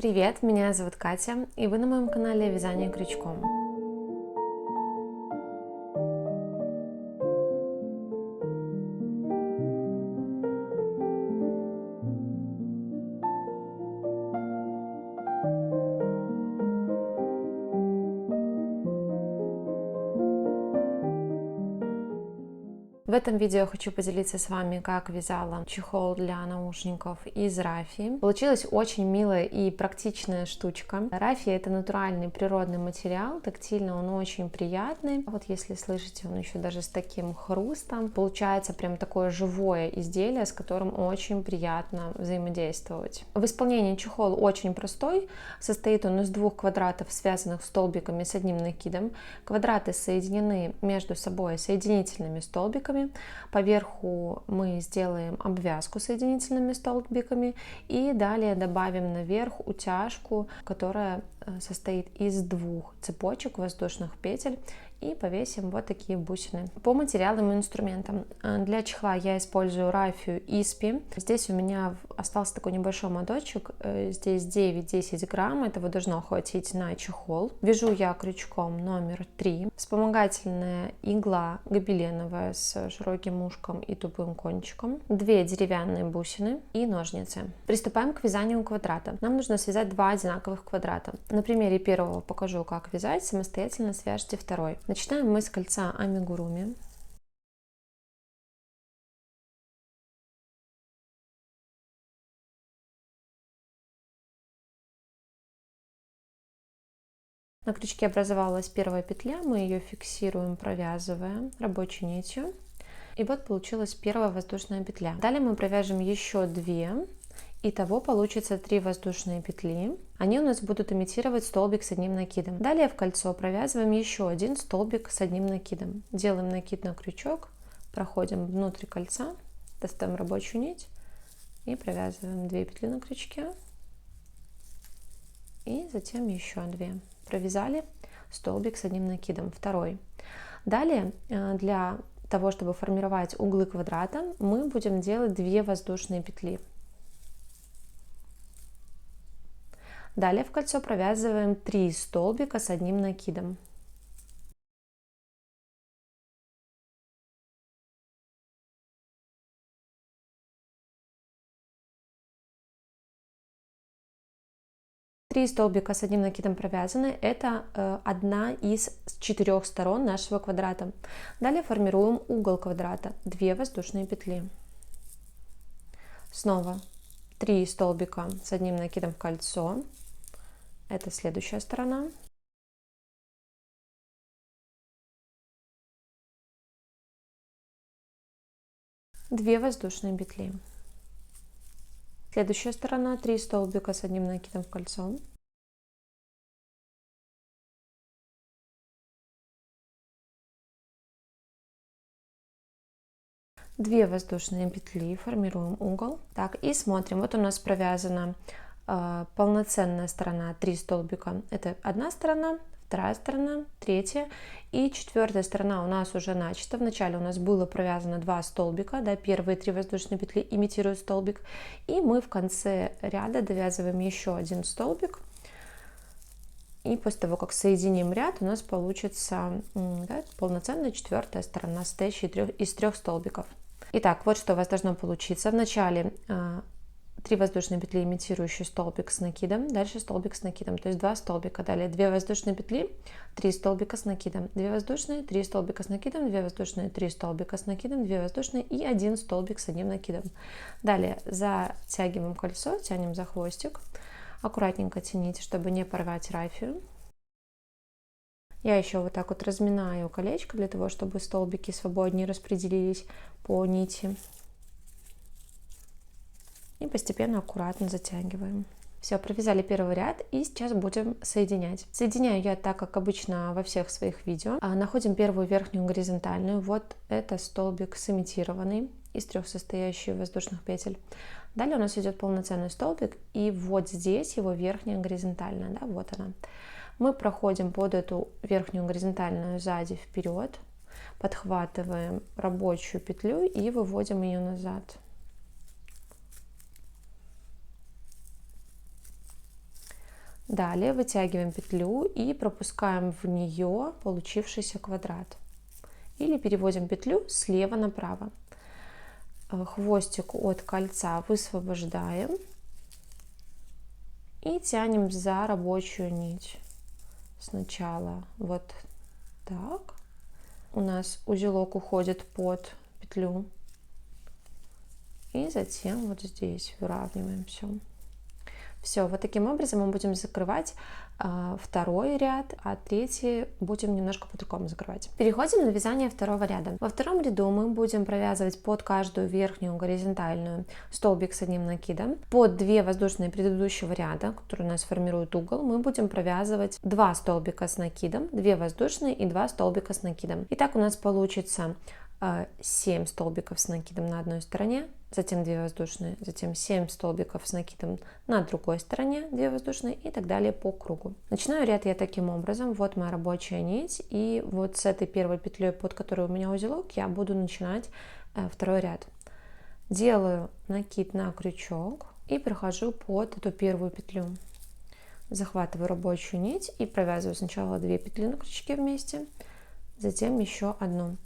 Привет, меня зовут Катя, и вы на моем канале Вязание крючком. В этом видео я хочу поделиться с вами, как вязала чехол для наушников из рафии. Получилась очень милая и практичная штучка. Рафия — это натуральный природный материал, тактильно он очень приятный. Вот если слышите, он еще даже с таким хрустом. Получается прям такое живое изделие, с которым очень приятно взаимодействовать. В исполнении чехол очень простой. Состоит он из двух квадратов, связанных столбиками с одним накидом. Квадраты соединены между собой соединительными столбиками. Поверху мы сделаем обвязку соединительными столбиками и далее добавим наверх утяжку, которая состоит из двух цепочек воздушных петель, и повесим вот такие бусины. По материалам и инструментам. Для чехла я использую рафию Испи. Здесь у меня остался такой небольшой моточек, здесь 9-10 грамм, этого должно хватить на чехол. Вяжу я крючком номер 3. Вспомогательная игла гобеленовая с широким ушком и тупым кончиком, 2 деревянные бусины и ножницы. Приступаем к вязанию квадрата. Нам нужно связать 2 одинаковых квадрата. На примере первого покажу, как вязать, самостоятельно свяжите второй. Начинаем мы с кольца амигуруми. На крючке образовалась первая петля, мы ее фиксируем, провязывая рабочей нитью. И вот получилась первая воздушная петля. Далее мы провяжем еще 2. Итого получится 3 воздушные петли. Они у нас будут имитировать столбик с одним накидом. Далее в кольцо провязываем еще один столбик с одним накидом. Делаем накид на крючок, проходим внутрь кольца, достаем рабочую нить и провязываем 2 петли на крючке. И затем еще 2. Провязали столбик с одним накидом, второй. Далее для того, чтобы формировать углы квадрата, мы будем делать 2 воздушные петли. Далее в кольцо провязываем 3 столбика с одним накидом. Три столбика с одним накидом провязаны. Это одна из 4 сторон нашего квадрата. Далее формируем угол квадрата. 2 воздушные петли. Снова 3 столбика с одним накидом в кольцо. Это следующая сторона. Две воздушные петли. Следующая сторона, 3 столбика с одним накидом в кольцо. Две воздушные петли, формируем угол. Так, и смотрим, вот у нас провязана полноценная сторона, 3 столбика. Это одна сторона, вторая сторона, третья и четвертая сторона у нас уже начата. Вначале у нас было провязано 2 столбика, да, первые 3 воздушные петли имитируют столбик, и мы в конце ряда довязываем еще один столбик. И после того, как соединим ряд, у нас получится, да, полноценная четвертая сторона, состоящая из 3 столбиков. Итак, вот что у вас должно получиться. В начале 3 воздушные петли, имитирующие столбик с накидом, дальше столбик с накидом, то есть 2 столбика. Далее 2 воздушные петли, 3 столбика с накидом, 2 воздушные, 3 столбика с накидом, 2 воздушные, 3 столбика с накидом, 2 воздушные и 1 столбик с одним накидом. Далее затягиваем кольцо, тянем за хвостик, аккуратненько тяните, чтобы не порвать рафию. Я еще вот так вот разминаю колечко для того, чтобы столбики свободнее распределились по нити. И постепенно аккуратно затягиваем. Все, провязали первый ряд и сейчас будем соединять. Соединяю я так, как обычно во всех своих видео. Находим первую верхнюю горизонтальную. Вот это столбик сымитированный из 3 состоящих воздушных петель. Далее у нас идет полноценный столбик, и вот здесь его верхняя горизонтальная, да, вот она. Мы проходим под эту верхнюю горизонтальную сзади вперед, подхватываем рабочую петлю и выводим ее назад. Далее вытягиваем петлю и пропускаем в нее получившийся квадрат. Или переводим петлю слева направо. Хвостик от кольца высвобождаем и тянем за рабочую нить. Сначала вот так. У нас узелок уходит под петлю. И затем вот здесь выравниваем все. Все, вот таким образом мы будем закрывать второй ряд, а третий будем немножко по-другому закрывать. Переходим на вязание второго ряда. Во втором ряду мы будем провязывать под каждую верхнюю горизонтальную столбик с одним накидом. Под 2 воздушные предыдущего ряда, которые у нас формируют угол, мы будем провязывать 2 столбика с накидом, 2 воздушные и 2 столбика с накидом. Итак, у нас получится 7 столбиков с накидом на одной стороне, затем 2 воздушные, затем 7 столбиков с накидом на другой стороне, 2 воздушные и так далее по кругу. Начинаю ряд я таким образом. Вот моя рабочая нить, и вот с этой первой петлей, под которой у меня узелок, я буду начинать второй ряд. Делаю накид на крючок и прохожу под эту первую петлю. Захватываю рабочую нить и провязываю сначала 2 петли на крючке вместе, затем еще одну.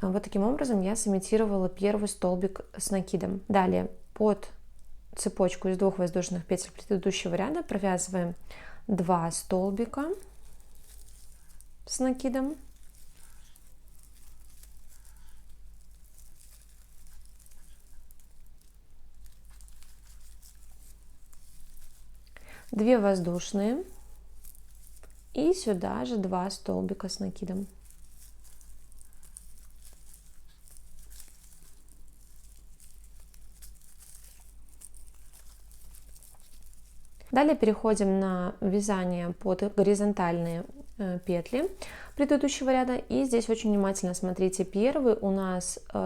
Вот таким образом я сымитировала первый столбик с накидом. Далее под цепочку из 2 воздушных петель предыдущего ряда провязываем 2 столбика с накидом. Две воздушные и сюда же 2 столбика с накидом. Далее переходим на вязание под горизонтальные петли предыдущего ряда. И здесь очень внимательно смотрите. Первая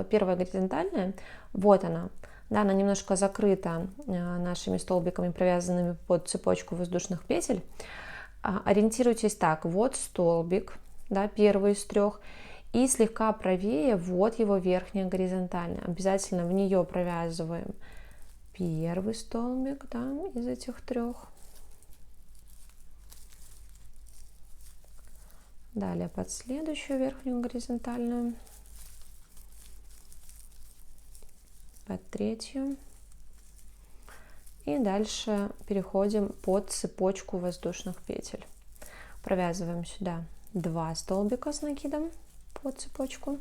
горизонтальная, вот она. Да, она немножко закрыта нашими столбиками, провязанными под цепочку воздушных петель. Ориентируйтесь так. Вот столбик, да, первый из 3. И слегка правее вот его верхняя горизонтальная. Обязательно в нее провязываем первый столбик, да, из этих 3. Далее под следующую верхнюю горизонтальную, под третью. И дальше переходим под цепочку воздушных петель. Провязываем сюда 2 столбика с накидом под цепочку.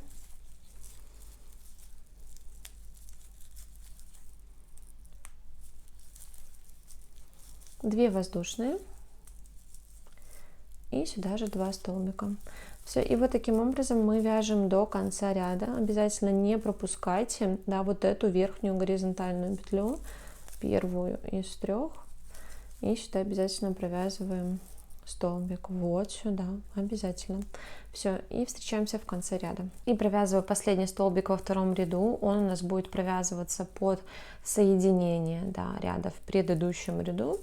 Две воздушные и сюда же 2 столбика. Все, и вот таким образом мы вяжем до конца ряда. Обязательно не пропускайте, да, вот эту верхнюю горизонтальную петлю, первую из 3, и сюда обязательно провязываем столбик вот сюда, обязательно. Все, и встречаемся в конце ряда. И провязываю последний столбик во втором ряду. Он у нас будет провязываться под соединение, да, ряда в предыдущем ряду.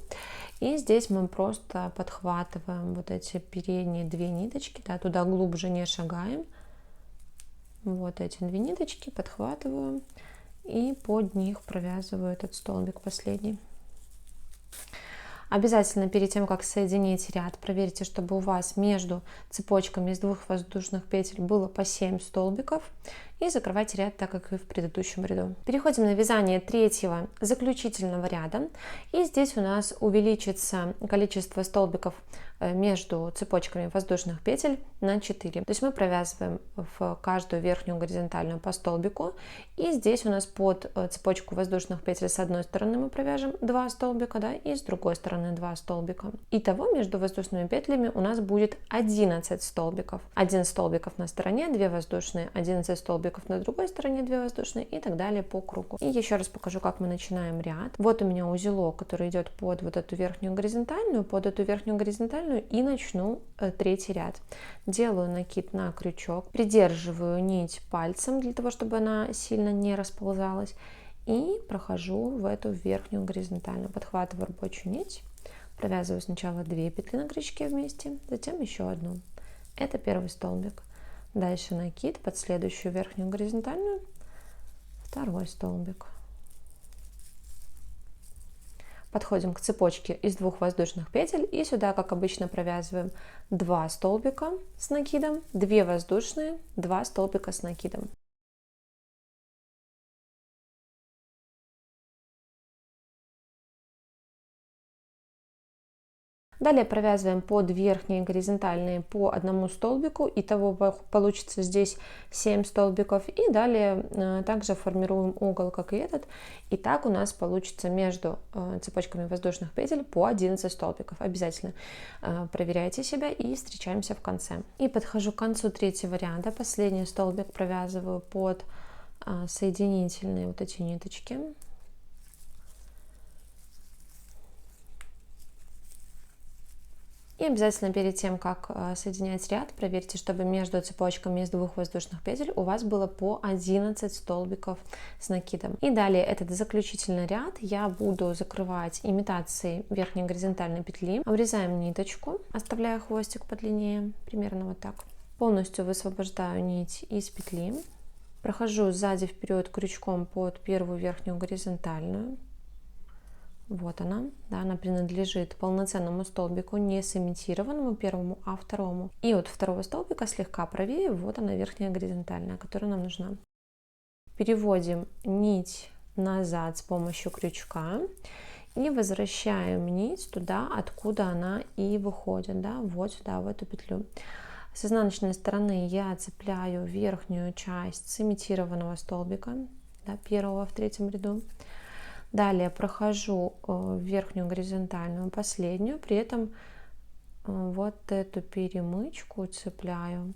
И здесь мы просто подхватываем вот эти передние 2 ниточки, да, туда глубже не шагаем. Вот эти 2 ниточки подхватываю и под них провязываю этот столбик последний. Обязательно перед тем, как соединить ряд, проверьте, чтобы у вас между цепочками из 2 воздушных петель было по 7 столбиков. И закрывайте ряд так, как и в предыдущем ряду. Переходим на вязание третьего заключительного ряда. И здесь у нас увеличится количество столбиков между цепочками воздушных петель на 4. То есть мы провязываем в каждую верхнюю горизонтальную по столбику. И здесь у нас под цепочку воздушных петель с одной стороны мы провяжем 2 столбика, да, и с другой стороны 2 столбика. Итого между воздушными петлями у нас будет 11 столбиков. 11 столбиков на стороне, 2 воздушные, 11 столбиков на другой стороне, 2 воздушные и так далее по кругу. И еще раз покажу, как мы начинаем ряд. Вот у меня узелок, который идет под вот эту верхнюю горизонтальную, под эту верхнюю горизонтальную, и начну третий ряд. Делаю накид на крючок, придерживаю нить пальцем для того, чтобы она сильно не расползалась, и прохожу в эту верхнюю горизонтальную. Подхватываю рабочую нить, провязываю сначала 2 петли на крючке вместе, затем еще одну. Это первый столбик. Дальше накид под следующую верхнюю горизонтальную, второй столбик. Подходим к цепочке из 2 воздушных петель и сюда, как обычно, провязываем 2 столбика с накидом, 2 воздушные, 2 столбика с накидом. Далее провязываем под верхние горизонтальные по 1 столбику, итого получится здесь 7 столбиков, и далее также формируем угол, как и этот, и так у нас получится между цепочками воздушных петель по 11 столбиков. Обязательно проверяйте себя и встречаемся в конце. И подхожу к концу третьего ряда, последний столбик провязываю под соединительные вот эти ниточки. И обязательно перед тем, как соединять ряд, проверьте, чтобы между цепочками из 2 воздушных петель у вас было по 11 столбиков с накидом. И далее этот заключительный ряд я буду закрывать имитацией верхней горизонтальной петли. Обрезаем ниточку, оставляя хвостик подлиннее, примерно вот так. Полностью высвобождаю нить из петли. Прохожу сзади вперед крючком под первую верхнюю горизонтальную. Вот она, да, она принадлежит полноценному столбику, не сымитированному первому, а второму. И от второго столбика слегка правее, вот она верхняя горизонтальная, которая нам нужна. Переводим нить назад с помощью крючка и возвращаем нить туда, откуда она и выходит, да, вот сюда, в эту петлю. С изнаночной стороны я цепляю верхнюю часть сымитированного столбика, да, первого в третьем ряду. Далее прохожу верхнюю горизонтальную, последнюю, при этом вот эту перемычку цепляю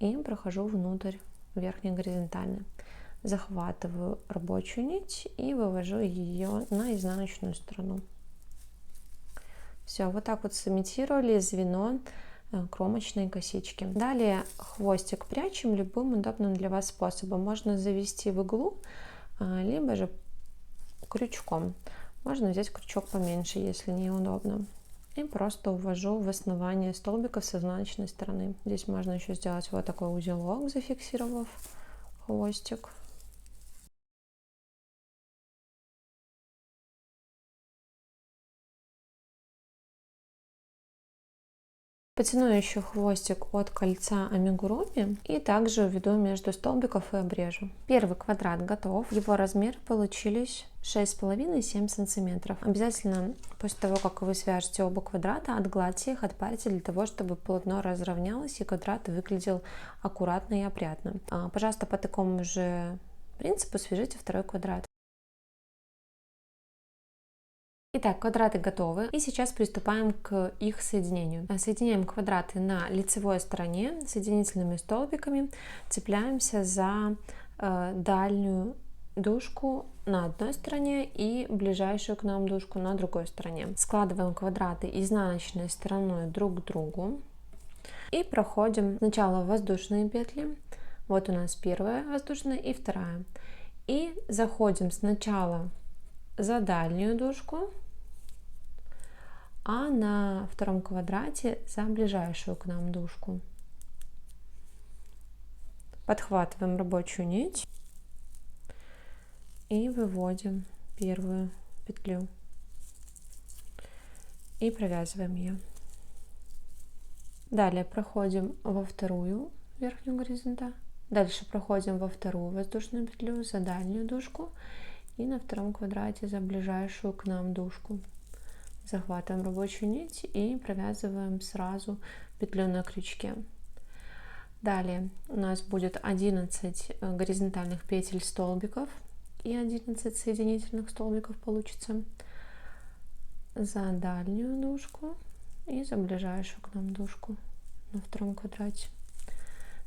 и прохожу внутрь верхней горизонтальной. Захватываю рабочую нить и вывожу ее на изнаночную сторону. Все, вот так вот сымитировали звено кромочной косички. Далее хвостик прячем любым удобным для вас способом. Можно завести в иглу, либо же крючком. Можно взять крючок поменьше, если неудобно. И просто увожу в основание столбика с изнаночной стороны. Здесь можно еще сделать вот такой узелок, зафиксировав хвостик. Потяну еще хвостик от кольца амигуруми и также введу между столбиков и обрежу. Первый квадрат готов. Его размеры получились 6,5-7 сантиметров. Обязательно после того, как вы свяжете оба квадрата, отгладьте их, отпарьте для того, чтобы полотно разровнялось и квадрат выглядел аккуратно и опрятно. Пожалуйста, по такому же принципу свяжите второй квадрат. Итак, квадраты готовы, и сейчас приступаем к их соединению. Соединяем квадраты на лицевой стороне соединительными столбиками, цепляемся за дальнюю дужку на одной стороне и ближайшую к нам дужку на другой стороне. Складываем квадраты изнаночной стороной друг к другу и проходим сначала воздушные петли. Вот у нас первая воздушная и вторая. И заходим сначала за дальнюю дужку, а на втором квадрате за ближайшую к нам дужку. Подхватываем рабочую нить и выводим первую петлю и провязываем ее. Далее проходим во вторую верхнюю горизонталь, дальше проходим во вторую воздушную петлю за дальнюю дужку и на втором квадрате за ближайшую к нам дужку. Захватываем рабочую нить и провязываем сразу петлю на крючке. Далее у нас будет 11 горизонтальных петель столбиков и 11 соединительных столбиков получится за дальнюю дужку и за ближайшую к нам дужку на втором квадрате.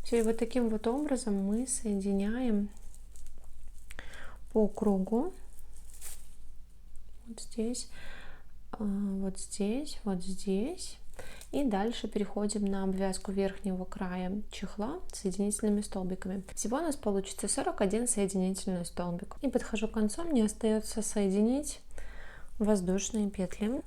Все, и вот таким вот образом мы соединяем по кругу вот здесь, вот здесь, вот здесь. И дальше переходим на обвязку верхнего края чехла соединительными столбиками. Всего у нас получится 41 соединительный столбик. И подхожу к концу, мне остается соединить воздушные петли.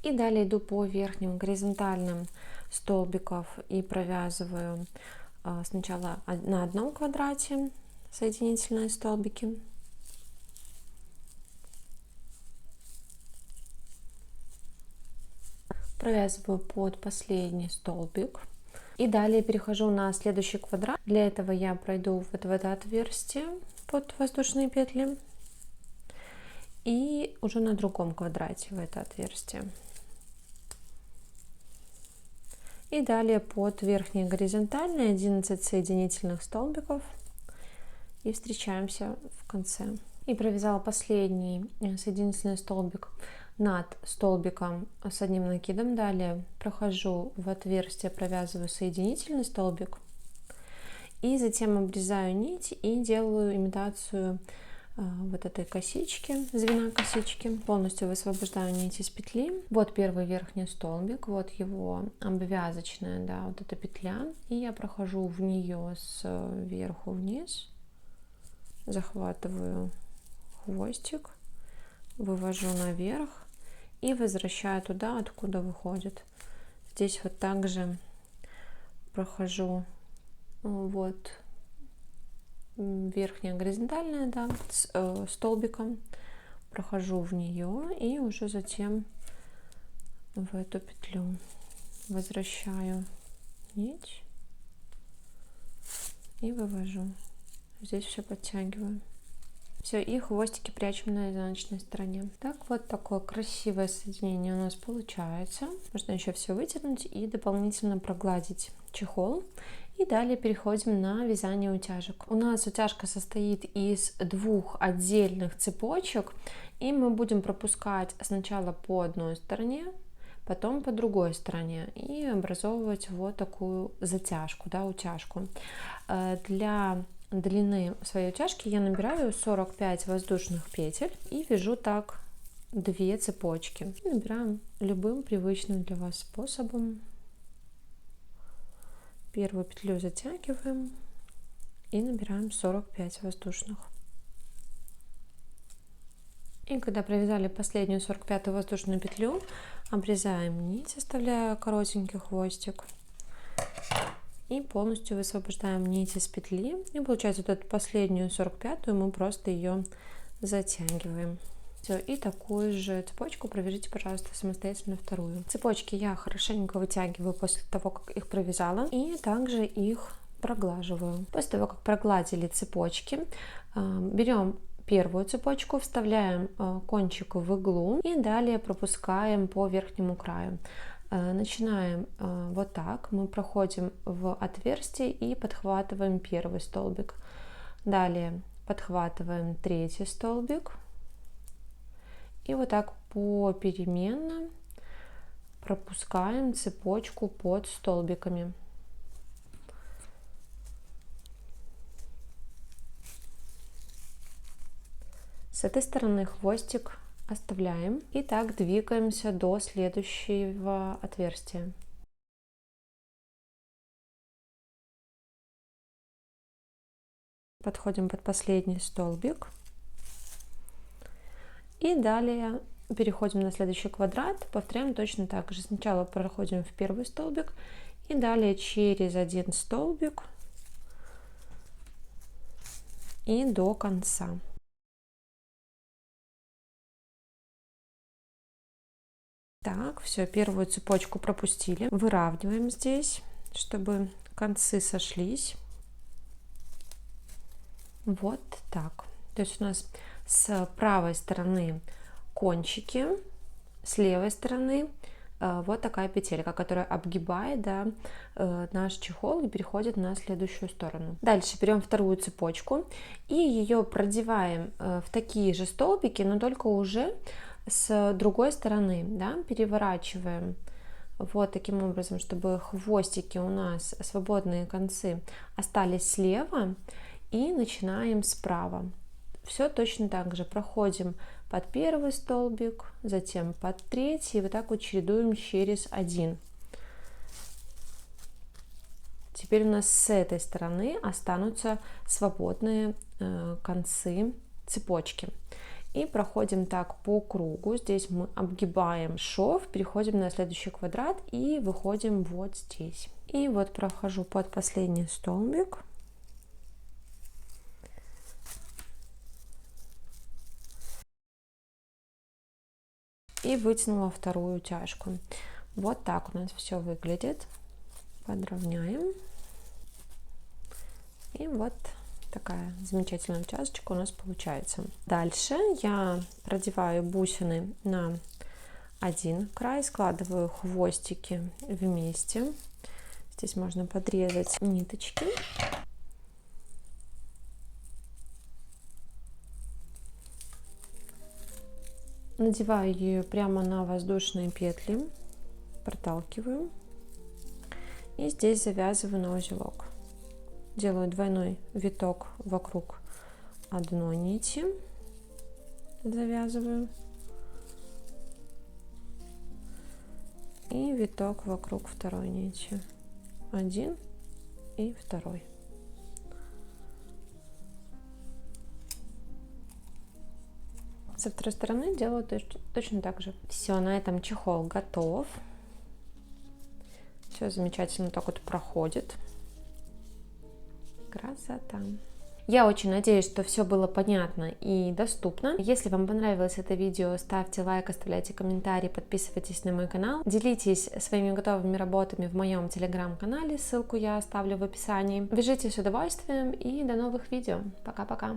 И далее иду по верхним горизонтальным столбиков и провязываю сначала на одном квадрате соединительные столбики. Провязываю под последний столбик. И далее перехожу на следующий квадрат. Для этого я пройду вот в это отверстие под воздушные петли. И уже на другом квадрате в это отверстие. И далее под верхней горизонтальной 11 соединительных столбиков. И встречаемся в конце. И провязала последний соединительный столбик над столбиком с одним накидом. Далее прохожу в отверстие, провязываю соединительный столбик. И затем обрезаю нить и делаю имитацию вот этой косички, звена косички. Полностью высвобождаю нить из петли. Вот первый верхний столбик, вот его обвязочная, да, вот эта петля. И я прохожу в нее сверху вниз. Захватываю хвостик, вывожу наверх и возвращаю туда, откуда выходит. Здесь вот также прохожу вот верхняя горизонтальная, да, с столбиком, прохожу в нее и уже затем в эту петлю возвращаю нить и вывожу. Здесь все подтягиваю. Все, и хвостики прячем на изнаночной стороне. Так, вот такое красивое соединение у нас получается. Можно еще все вытянуть и дополнительно прогладить чехол. И далее переходим на вязание утяжек. У нас утяжка состоит из двух отдельных цепочек, и мы будем пропускать сначала по одной стороне, потом по другой стороне и образовывать вот такую затяжку, да, утяжку. Для длины своей утяжки я набираю 45 воздушных петель и вяжу так 2 цепочки. И набираем любым привычным для вас способом. Первую петлю затягиваем и набираем 45 воздушных. И когда провязали последнюю 45-ю воздушную петлю, обрезаем нить, оставляя коротенький хвостик. И полностью высвобождаем нить из петли. И получается, вот эту последнюю 45-ю мы просто ее затягиваем. Все, и такую же цепочку провяжите, пожалуйста, самостоятельно вторую. Цепочки я хорошенько вытягиваю после того, как их провязала, и также их проглаживаю. После того, как прогладили цепочки, берем первую цепочку, вставляем кончик в иглу и далее пропускаем по верхнему краю. Начинаем вот так, мы проходим в отверстие и подхватываем первый столбик. Далее подхватываем третий столбик и вот так попеременно пропускаем цепочку под столбиками. С этой стороны хвостик оставляем и так двигаемся до следующего отверстия. Подходим под последний столбик и далее переходим на следующий квадрат, повторяем точно так же. Сначала проходим в первый столбик и далее через один столбик и до конца. Так, все, первую цепочку пропустили. Выравниваем здесь, чтобы концы сошлись. Вот так. То есть у нас с правой стороны кончики, с левой стороны вот такая петелька, которая обгибает, да, наш чехол и переходит на следующую сторону. Дальше берем вторую цепочку и ее продеваем в такие же столбики, но только уже с другой стороны, да, переворачиваем вот таким образом, чтобы хвостики у нас, свободные концы, остались слева, и начинаем справа. Все точно так же проходим под первый столбик, затем под третий, и вот так вот чередуем через один. Теперь у нас с этой стороны останутся свободные концы цепочки. И проходим так по кругу. Здесь мы обгибаем шов, переходим на следующий квадрат и выходим вот здесь. И вот прохожу под последний столбик. И вытянула вторую утяжку. Вот так у нас все выглядит. Подровняем. И вот такая замечательная участочка у нас получается. Дальше я продеваю бусины на один край, складываю хвостики вместе. Здесь можно подрезать ниточки. Надеваю ее прямо на воздушные петли, проталкиваю и здесь завязываю на узелок. Делаю двойной виток вокруг одной нити, завязываю, и виток вокруг второй нити, один и второй. Со второй стороны делаю точно так же. Все, на этом чехол готов. Все замечательно так вот проходит. Красота. Я очень надеюсь, что все было понятно и доступно. Если вам понравилось это видео, ставьте лайк, оставляйте комментарии, подписывайтесь на мой канал. Делитесь своими готовыми работами в моем телеграм-канале, ссылку я оставлю в описании. Вяжите с удовольствием и до новых видео. Пока-пока!